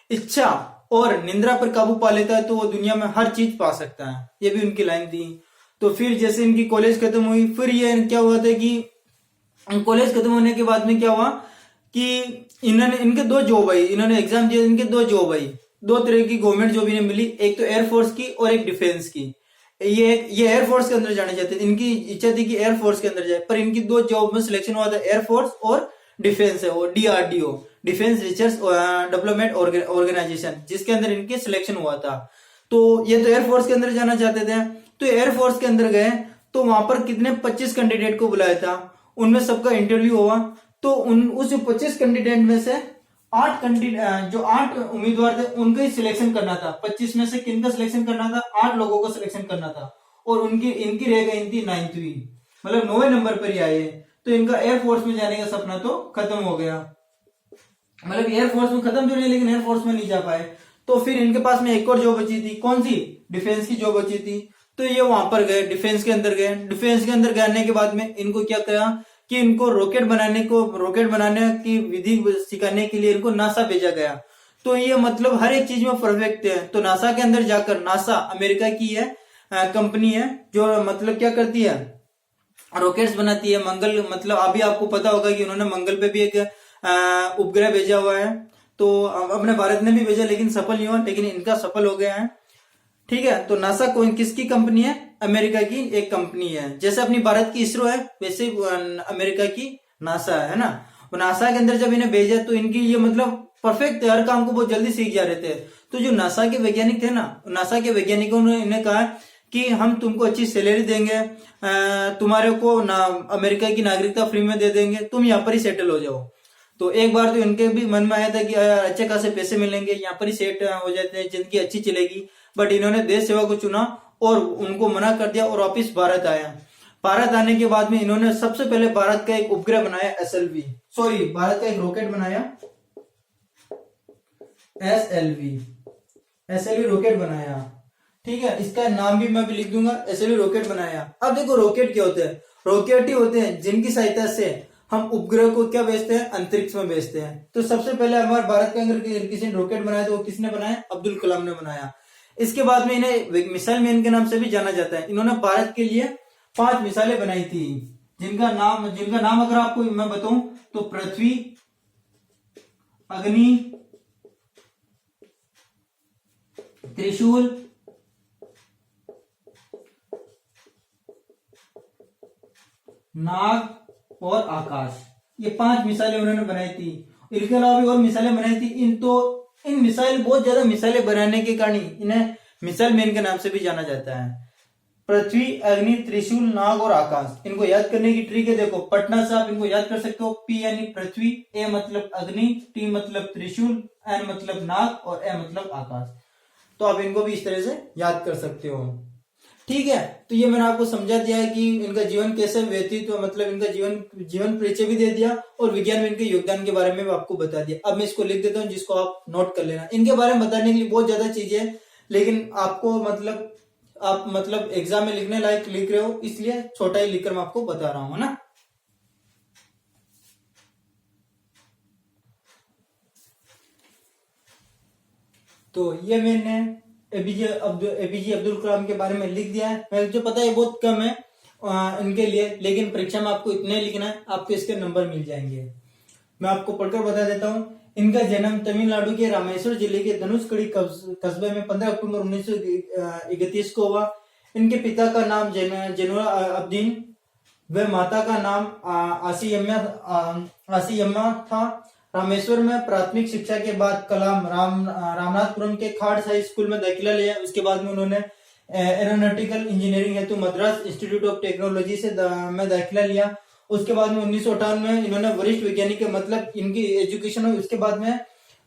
इच्छा और निंद्रा पर काबू पा लेता है तो वो दुनिया में हर चीज पा सकता है। ये भी उनकी लाइन थी। तो फिर जैसे इनकी कॉलेज खत्म हुई, फिर ये क्या हुआ था कि कॉलेज खत्म होने के बाद में क्या हुआ कि इनके 2 जॉब आई, इन्होंने एग्जाम दिया, इनके 2 जॉब आई। 2 तरह की गवर्नमेंट जॉब इन्हें मिली, एक तो एयरफोर्स की और एक डिफेंस की। ये एयरफोर्स के अंदर जाना चाहते थे, इनकी इच्छा थी कि एयरफोर्स के अंदर जाए, पर इनकी 2 जॉब में सिलेक्शन हुआ था, एयरफोर्स और डिफेंस है वो DRDO, defence research development organisation, जिसके अंदर इनके सिलेक्शन हुआ था। तो ये तो एयरफोर्स के अंदर जाना चाहते थे। तो एयरफोर्स के अंदर गए तो वहां पर कितने 25 कैंडिडेट को बुलाया था, उनमें सबका इंटरव्यू हुआ। तो उस 25 कैंडिडेट में से 8 उम्मीदवार थे, उनका ही सिलेक्शन करना था। 25 में से किनका सिलेक्शन करना था, 8 लोगों का सिलेक्शन करना था। और इनकी रह गई थी 9वीं, मतलब 9वें नंबर पर ही आए। तो इनका एयरफोर्स में जाने का सपना तो खत्म हो गया। मतलब एयरफोर्स में खत्म तो नहीं लेकिन एयरफोर्स में नहीं जा पाए। तो फिर इनके पास में एक और जॉब बची थी, कौन सी, डिफेंस की जॉब बची थी। तो ये वहां पर गए, डिफेंस के अंदर गए। डिफेंस के अंदर जाने के बाद में इनको क्या करा कि इनको रॉकेट बनाने की विधि सिखाने के लिए इनको नासा भेजा गया। तो ये मतलब हर एक चीज में परफेक्ट है। तो नासा के अंदर जाकर, नासा अमेरिका की है कंपनी है जो मतलब क्या करती है, रॉकेट्स बनाती है। मंगल मतलब अभी आपको पता होगा कि उन्होंने मंगल पे भी एक उपग्रह भेजा हुआ है। तो अपने भारत ने भी भेजा लेकिन सफल नहीं हुआ, लेकिन इनका सफल हो गया है। ठीक है, तो नासा कौन किसकी कंपनी है, अमेरिका की एक कंपनी है। जैसे अपनी भारत की इसरो है वैसे अमेरिका की नासा है ना। नासा के अंदर जब इन्हें भेजा तो इनकी ये मतलब परफेक्ट हर काम को बहुत जल्दी सीख जा रहे थे। तो जो नासा के वैज्ञानिक थे ना, नासा के वैज्ञानिकों ने इन्हें कहा कि हम तुमको अच्छी सैलरी देंगे, तुम्हारे को ना अमेरिका की नागरिकता फ्री में दे देंगे, तुम यहाँ पर ही सेटल हो जाओ। तो एक बार तो इनके भी मन में आया था कि अच्छे खासे पैसे मिलेंगे, यहाँ पर ही सेट हो जाते हैं, जिंदगी अच्छी चलेगी। बट इन्होंने देश सेवा को चुना और उनको मना कर दिया और वापिस भारत आया। भारत आने के बाद में इन्होंने सबसे पहले भारत का एक उपग्रह बनाया SLV, सॉरी भारत का एक रॉकेट बनाया SLV रॉकेट बनाया। ठीक है, इसका नाम भी मैं भी लिख दूंगा, SLV रॉकेट बनाया। अब देखो रॉकेट क्या होते हैं, रॉकेट ही होते हैं जिनकी सहायता से हम उपग्रह को क्या भेजते हैं, अंतरिक्ष में भेजते हैं। तो सबसे पहले हमारे भारत के अंदर किसी ने रॉकेट बनाया तो वो किसने बनाया, अब्दुल कलाम ने बनाया। इसके बाद में इन्हें मिसाइल मैन के नाम से भी जाना जाता है। इन्होंने भारत के लिए 5 मिसाइलें बनाई थी, जिनका नाम अगर आपको मैं बताऊं तो पृथ्वी, अग्नि, त्रिशूल, नाग और आकाश, ये 5 मिसाइलें उन्होंने बनाई थी। इनके अलावा भी और मिसाइलें बनाई थी। इन मिसाइल बहुत ज्यादा मिसाइलें बनाने के कारण इन्हें मिसाइल मैन के नाम से भी जाना जाता है। पृथ्वी, अग्नि, त्रिशूल, नाग और आकाश, इनको याद करने की ट्रिक है। देखो पटना से आप इनको याद कर सकते हो। P यानी पृथ्वी, A मतलब अग्नि, T मतलब त्रिशूल, N मतलब नाग और A मतलब आकाश। तो आप इनको भी इस तरह से याद कर सकते हो। ठीक है, तो ये मैंने आपको समझा दिया है कि इनका जीवन कैसे व्यतीत हुआ, मतलब इनका जीवन परिचय भी दे दिया और विज्ञान में इनके योगदान के बारे में भी आपको बता दिया। अब मैं इसको लिख देता हूँ जिसको आप नोट कर लेना। इनके बारे में बताने के लिए बहुत ज्यादा चीजें है, लेकिन आपको आप मतलब एग्जाम में लिखने लायक लिख रहे हो, इसलिए छोटा ही लिखकर मैं आपको बता रहा हूँ, है ना। तो ये मैंने एपीजे अब्दुल कलाम के बारे में लिख दिया है। मैं जो पता है बहुत कम है इनके लिए, लेकिन परीक्षा में आपको इतने लिखना है, आपको इसके नंबर मिल जाएंगे। मैं आपको पढ़कर बता देता हूँ। इनका जन्म तमिलनाडु के रामेश्वर जिले के धनुषकड़ी कस्बे में 15 अक्टूबर 1931 को हुआ। इनके पिता का नाम जैनुल अब्दीन व माता का नाम आसियम्मा था। रामेश्वर में प्राथमिक शिक्षा के बाद कलाम रामनाथपुरम के खाड़ साई स्कूल में दाखिला लिया। उसके बाद में उन्होंने एरोनॉटिकल इंजीनियरिंग हेतु मद्रास इंस्टीट्यूट ऑफ टेक्नोलॉजी से में दाखिला लिया। उसके बाद में 1958 में इन्होंने वरिष्ठ वैज्ञानिक मतलब इनकी एजुकेशन हुई। उसके बाद में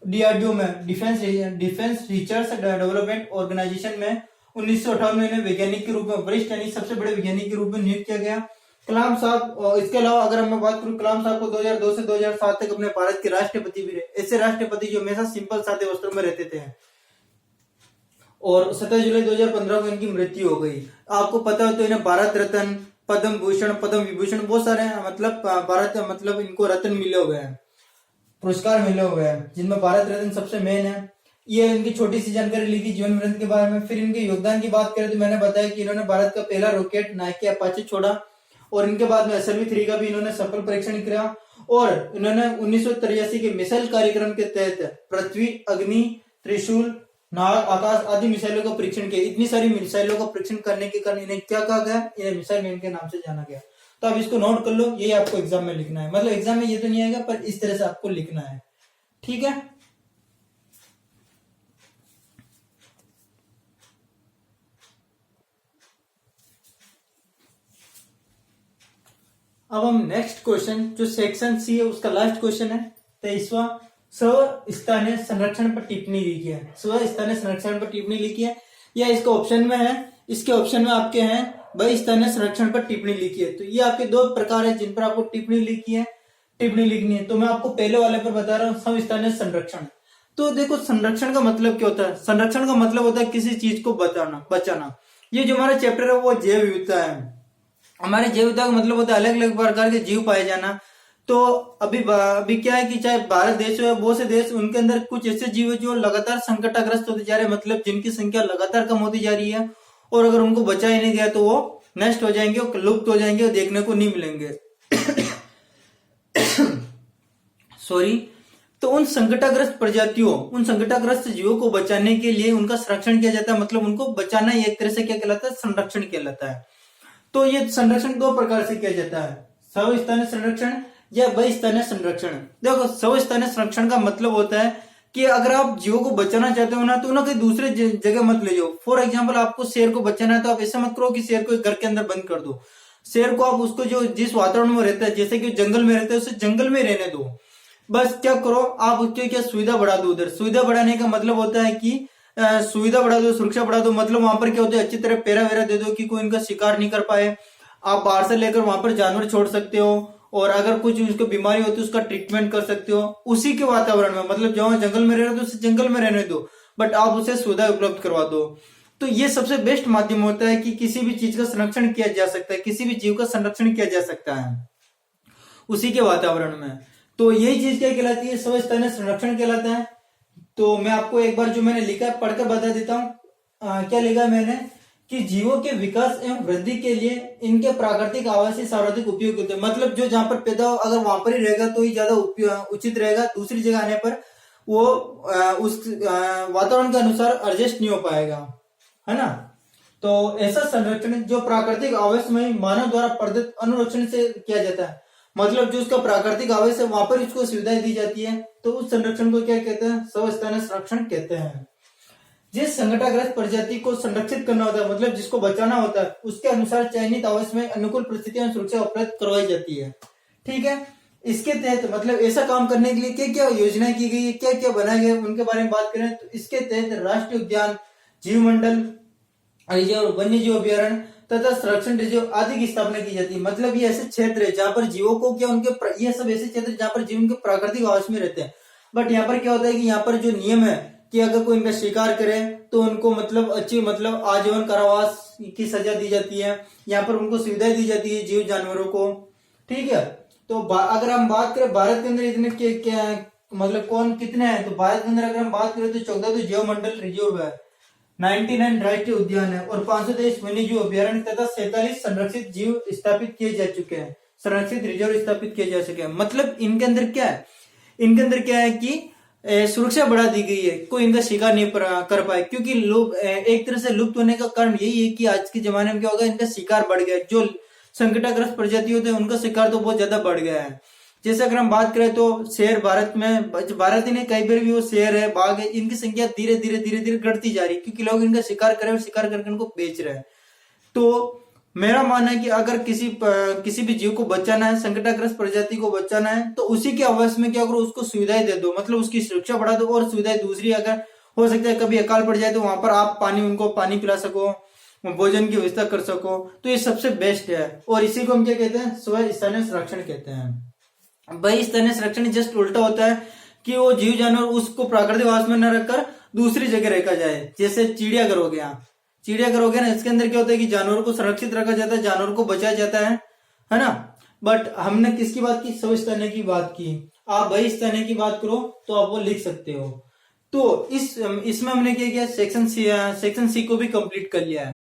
DRDO में डिफेंस रिसर्च डेवलपमेंट ऑर्गेनाइजेशन में 1958 में इन्हें वैज्ञानिक के रूप में वरिष्ठ यानी सबसे बड़े वैज्ञानिक के रूप में नियुक्त किया गया। कलाम साहब, इसके अलावा अगर मैं बात करूं, कलाम साहब को 2002 से 2007 तक अपने भारत के राष्ट्रपति भी रहे। ऐसे राष्ट्रपति जो हमेशा सिंपल सादे वस्त्रों में रहते थे। और 17 जुलाई 2015 को इनकी मृत्यु हो गई। आपको पता हो तो इन्हें भारत रत्न, पद्म भूषण, पद्म विभूषण बहुत सारे मतलब भारत मतलब इनको रत्न मिले हुए हैं, पुरस्कार मिले हुए हैं, जिनमें भारत रत्न सबसे मेन है। ये इनकी छोटी सी जानकारी ली थी जीवन वृत्त के बारे में। फिर इनके योगदान की बात करें तो मैंने बताया कि इन्होंने भारत का पहला रॉकेट नाइकी अपाचे छोड़ा और इनके बाद में SLV-3 का भी इन्होंने सफल परीक्षण किया। और इन्होंने 1983 के मिसाइल कार्यक्रम के तहत पृथ्वी, अग्नि, त्रिशूल, नाग, आकाश आदि मिसाइलों का परीक्षण किया। इतनी सारी मिसाइलों का परीक्षण करने के कारण इन्हें क्या कहा गया, इन्हें मिसाइल मैन के नाम से जाना गया। तो आप इसको नोट कर लो, ये आपको एग्जाम में लिखना है। मतलब एग्जाम में ये तो नहीं आएगा पर इस तरह से आपको लिखना है। ठीक है, अब हम नेक्स्ट क्वेश्चन जो सेक्शन सी है उसका लास्ट क्वेश्चन है 23वां। स्व स्थानीय संरक्षण पर टिप्पणी लिखी है। स्व स्थानीय संरक्षण पर टिप्पणी लिखी है या इसके ऑप्शन में है। इसके ऑप्शन में आपके हैं स्थानीय संरक्षण पर टिप्पणी लिखी है। तो ये आपके 2 प्रकार है जिन पर आपको टिप्पणी लिखी है। टिप्पणी लिखनी है। तो मैं आपको पहले वाले पर बता रहा हूँ, समस्थानीय संरक्षण। तो देखो संरक्षण का मतलब क्या होता है? संरक्षण का मतलब होता है किसी चीज को बचाना। ये जो हमारा चैप्टर है वो जैव विविधता है। हमारे जैव विविधता का मतलब होता है अलग अलग प्रकार के जीव पाए जाना। तो अभी क्या है कि चाहे भारत देश हो या बहुत से देश, उनके अंदर कुछ ऐसे जीव है जो लगातार संकटग्रस्त होते जा रहे हैं, मतलब जिनकी संख्या लगातार कम होती जा रही है, और अगर उनको बचाया नहीं गया तो वो नष्ट हो जाएंगे, लुप्त हो जाएंगे और देखने को नहीं मिलेंगे। सॉरी। तो उन संकटाग्रस्त प्रजातियों, उन संकटाग्रस्त जीवों को बचाने के लिए उनका संरक्षण किया जाता है, मतलब उनको बचाना एक तरह से क्या कहलाता है? संरक्षण कहलाता है। तो ये संरक्षण दो प्रकार से किया जाता है, स्वस्थानीय संरक्षण या बहिस्थानीय संरक्षण। देखो स्वस्थानीय संरक्षण का मतलब होता है कि अगर आप जीवों को बचाना चाहते हो ना, तो ना कहीं दूसरे जगह मत ले जाओ। फॉर एग्जाम्पल आपको शेर को बचाना है तो आप ऐसा मत करो कि शेर को घर के अंदर बंद कर दो। शेर को आप उसको जो जिस वातावरण में रहता है, जैसे कि जंगल में रहता है, उसे जंगल में रहने दो। बस क्या करो, आप उसकी क्या सुविधा बढ़ा दो। उधर सुविधा बढ़ाने का मतलब होता है कि सुविधा बढ़ा दो, सुरक्षा बढ़ा दो। मतलब वहां पर क्या होता है, अच्छी तरह पेरा वेरा दे दो कि कोई इनका शिकार नहीं कर पाए। आप बाहर से लेकर वहां पर जानवर छोड़ सकते हो, और अगर कुछ उसको बीमारी होती है उसका ट्रीटमेंट कर सकते हो उसी के वातावरण में। मतलब जहां जंगल में रह रहे हो तो उसे जंगल में रहने दो, बट आप उसे सुविधा उपलब्ध करवा दो। तो ये सबसे बेस्ट माध्यम होता है कि किसी भी चीज का संरक्षण किया जा सकता है, किसी भी जीव का संरक्षण किया जा सकता है उसी के वातावरण में। तो यही चीज क्या कहलाती है? स्वस्थानीय संरक्षण कहलाता है। तो मैं आपको एक बार जो मैंने लिखा है पढ़कर बता देता हूँ। क्या लिखा है मैंने कि जीवों के विकास एवं वृद्धि के लिए इनके प्राकृतिक आवासीय सर्वाधिक उपयोग होते हैं। मतलब जो जहां पर पैदा हो, अगर वहां पर ही रहेगा तो ही ज्यादा उचित रहेगा। दूसरी जगह आने पर वो उस वातावरण के अनुसार एडजस्ट नहीं हो पाएगा, है ना। तो ऐसा संरक्षण जो प्राकृतिक आवास में मानव द्वारा प्रदत्त अनुरक्षण से किया जाता है, मतलब जो उसका प्राकृतिक आवास है वहां पर इसको सुविधाएं दी जाती है, तो उस संरक्षण को क्या कहते हैं? स्वस्थानीय संरक्षण कहते हैं। जिस संकटाग्रस्त प्रजाति को संरक्षित करना होता है, मतलब जिसको बचाना होता है, उसके अनुसार चयनित आवास में अनुकूल परिस्थितियां सुरक्षा उपलब्ध करवाई जाती है। ठीक है। इसके तहत मतलब ऐसा काम करने के लिए क्या क्या योजनाएं की गई है, क्या क्या बनाए गए, उनके बारे में बात करें तो इसके तहत राष्ट्रीय उद्यान, जीव मंडल, रिजर्व, वन्य जीव अभ्यारण्य तथा संरक्षण रिजर्व आदि की स्थापना की जाती है। मतलब ये ऐसे क्षेत्र है जहां पर जीवों को क्या उनके, ये सब ऐसे क्षेत्र जहां पर जीव उनके प्राकृतिक आवास में रहते हैं। बट यहाँ पर क्या होता है कि यहाँ पर जो नियम है कि अगर कोई इनका शिकार करे तो उनको मतलब अच्छी मतलब आजीवन कारावास की सजा दी जाती है। यहाँ पर उनको सुविधाएं दी जाती है जीव जानवरों को। ठीक है। तो अगर हम बात करें भारत के अंदर इतने क्या मतलब कौन कितने हैं, तो भारत के अंदर अगर हम बात करें तो 14 तो जीव मंडल रिजर्व है, 99 राष्ट्रीय उद्यान है और 523 वन्य जीव अभ्यारण्य तथा 47 संरक्षित जीव स्थापित किए जा चुके हैं, संरक्षित रिजर्व स्थापित किए जा चुके हैं। मतलब इनके अंदर क्या है, इनके अंदर क्या है कि सुरक्षा बढ़ा दी गई है, कोई इनका शिकार नहीं कर पाए। क्योंकि लोग एक तरह से लुप्त होने का कारण यही है कि आज के जमाने में क्या होगा, इनका शिकार बढ़ गया है। जो संकटाग्रस्त प्रजाति होते हैं उनका शिकार तो बहुत ज्यादा बढ़ गया है। जैसे अगर हम बात करें तो शेर भारत में, भारत ही नहीं कई बार भी वो शेर है, बाघ है, इनकी संख्या धीरे धीरे घटती जा रही है क्योंकि लोग इनका शिकार करें और शिकार करके इनको बेच रहे हैं। तो मेरा मानना है कि अगर किसी भी जीव को बचाना है, संकटाग्रस्त प्रजाति को बचाना है, तो उसी के आवास में क्या करो, उसको सुविधाएं दे दो, मतलब उसकी सुरक्षा बढ़ा दो। और सुविधाएं दूसरी, अगर हो सकता है कभी अकाल पड़ जाए तो वहां पर आप उनको पानी पिला सको, भोजन की व्यवस्था कर सको, तो ये सबसे बेस्ट है। और इसी को हम क्या कहते हैं, स्वस्थानीय संरक्षण कहते हैं। बहिस्थानीय संरक्षण जस्ट उल्टा होता है कि वो जीव जानवर उसको प्राकृतिक आवास में न रखकर दूसरी जगह रखा जाए। जैसे चिड़ियाघर हो गया, ना, इसके अंदर क्या होता है कि जानवरों को सुरक्षित रखा जाता है, जानवरों को बचाया जाता है ना। बट हमने किसकी बात की, स्वस्थानीय की बात की। आप बहिस्थानीय की बात करो तो आप वो लिख सकते हो। तो इसमें हमने क्या किया, सेक्शन सी को भी कंप्लीट कर लिया है।